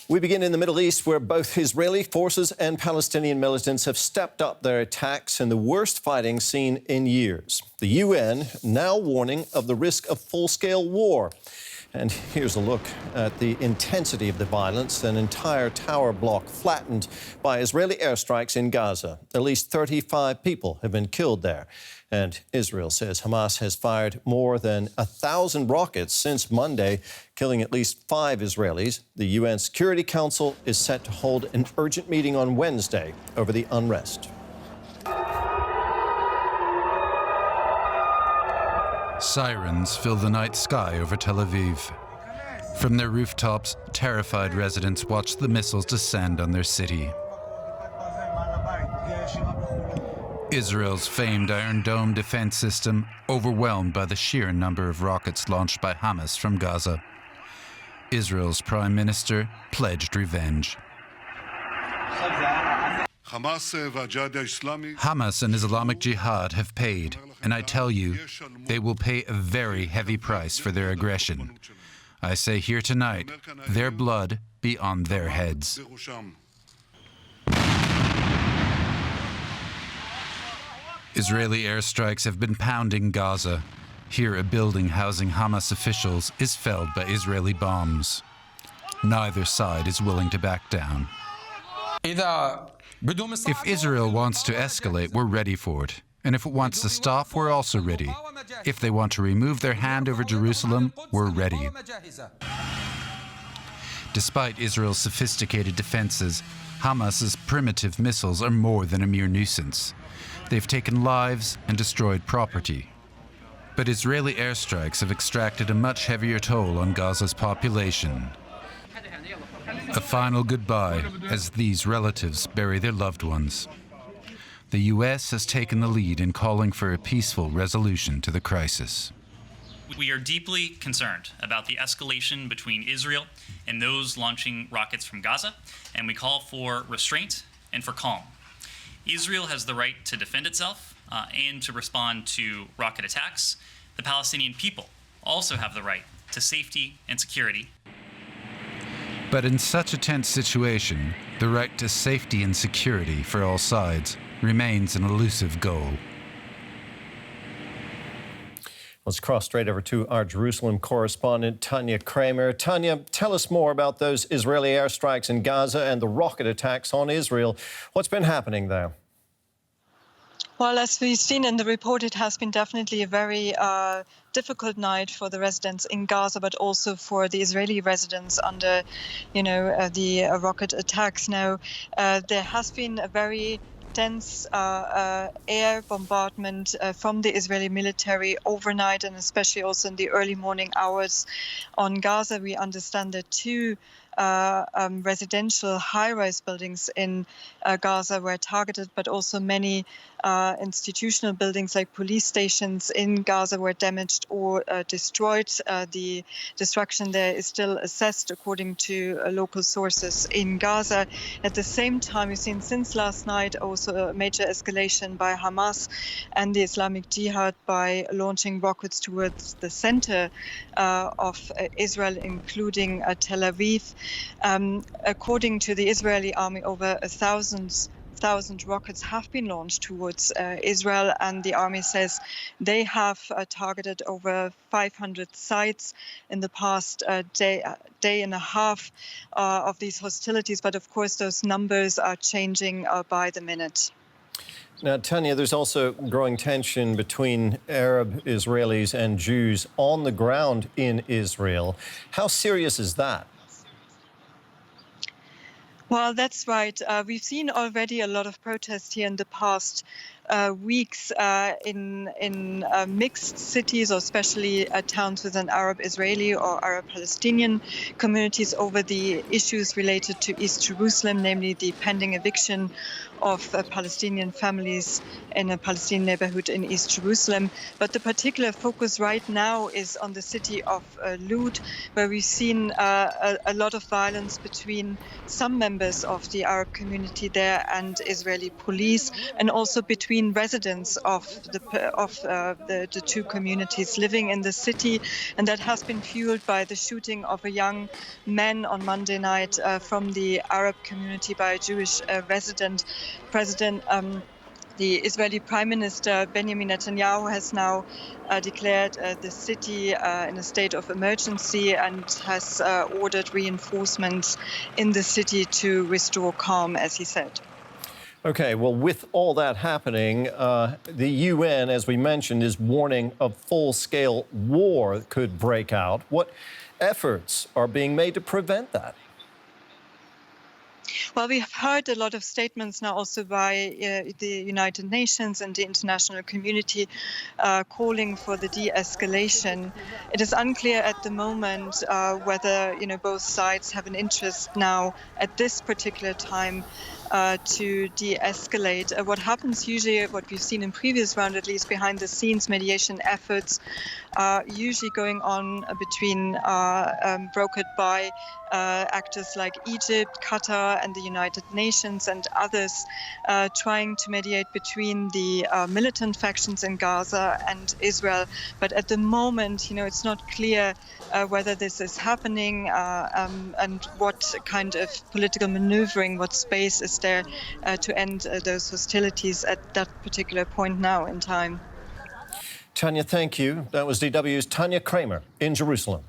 We begin in the Middle East, where both Israeli forces and Palestinian militants have stepped up their attacks in the worst fighting seen in years. The UN now warning of the risk of full-scale war. And here's a look at the intensity of the violence. An entire tower block flattened by Israeli airstrikes in Gaza. At least 35 people have been killed there. And Israel says Hamas has fired more than 1,000 rockets since Monday, killing at least 5 Israelis. The UN Security Council is set to hold an urgent meeting on Wednesday over the unrest. Sirens fill the night sky over Tel Aviv. From their rooftops, terrified residents watch the missiles descend on their city. Israel's famed Iron Dome defense system overwhelmed by the sheer number of rockets launched by Hamas from Gaza. Israel's prime minister pledged revenge. Hamas and Islamic Jihad have paid, and I tell you, they will pay a very heavy price for their aggression. I say here tonight, their blood be on their heads. Israeli airstrikes have been pounding Gaza. Here, a building housing Hamas officials is felled by Israeli bombs. Neither side is willing to back down. If Israel wants to escalate, we're ready for it. And if it wants to stop, we're also ready. If they want to remove their hand over Jerusalem, we're ready. Despite Israel's sophisticated defenses, Hamas's primitive missiles are more than a mere nuisance. They've taken lives and destroyed property. But Israeli airstrikes have extracted a much heavier toll on Gaza's population. A final goodbye as these relatives bury their loved ones. The U.S. has taken the lead in calling for a peaceful resolution to the crisis. We are deeply concerned about the escalation between Israel and those launching rockets from Gaza, and we call for restraint and for calm. Israel has the right to defend itself and to respond to rocket attacks. The Palestinian people also have the right to safety and security. But in such a tense situation, the right to safety and security for all sides remains an elusive goal. Let's cross straight over to our Jerusalem correspondent, Tanya Kramer. Tanya, tell us more about those Israeli airstrikes in Gaza and the rocket attacks on Israel. What's been happening there? Well, as we've seen in the report, it has been definitely a very difficult night for the residents in Gaza, but also for the Israeli residents under, the rocket attacks. Now, there has been a very dense air bombardment from the Israeli military overnight, and especially also in the early morning hours on Gaza. We understand that 2 residential high-rise buildings in Gaza were targeted, but also many institutional buildings like police stations in Gaza were damaged or destroyed. The destruction there is still assessed according to local sources in Gaza. At the same time, we've seen since last night also a major escalation by Hamas and the Islamic Jihad by launching rockets towards the center of Israel, including Tel Aviv. According to the Israeli army, over 1,000 rockets have been launched towards Israel, and the army says they have targeted over 500 sites in the past day and a half of these hostilities. But of course, those numbers are changing by the minute. Now, Tanya, there's also growing tension between Arab Israelis and Jews on the ground in Israel. How serious is that? Well, that's right. We've seen already a lot of protests here in the past weeks in mixed cities, or especially towns with an Arab Israeli or Arab Palestinian communities over the issues related to East Jerusalem, namely the pending eviction of Palestinian families in a Palestinian neighborhood in East Jerusalem. But the particular focus right now is on the city of Lod, where we've seen a lot of violence between some members of the Arab community there and Israeli police, and also between between residents of the two communities living in the city, and that has been fueled by the shooting of a young man on Monday night from the Arab community by a Jewish resident. The Israeli Prime Minister Benjamin Netanyahu has now declared the city in a state of emergency and has ordered reinforcements in the city to restore calm, as he said. Okay, well, with all that happening, the UN, as we mentioned, is warning of full-scale war that could break out. What efforts are being made to prevent that? Well, we have heard a lot of statements now also by the United Nations and the international community calling for the de-escalation. It is unclear at the moment whether both sides have an interest now at this particular time to de-escalate. What happens usually, what we've seen in previous round, at least behind the scenes, mediation efforts are usually going on between brokered by actors like Egypt, Qatar, and the United Nations and others, trying to mediate between the militant factions in Gaza and Israel. But at the moment, it's not clear whether this is happening and what kind of political maneuvering, what space is there to end those hostilities at that particular point now in time. Tanya, thank you. That was DW's Tanya Kramer in Jerusalem.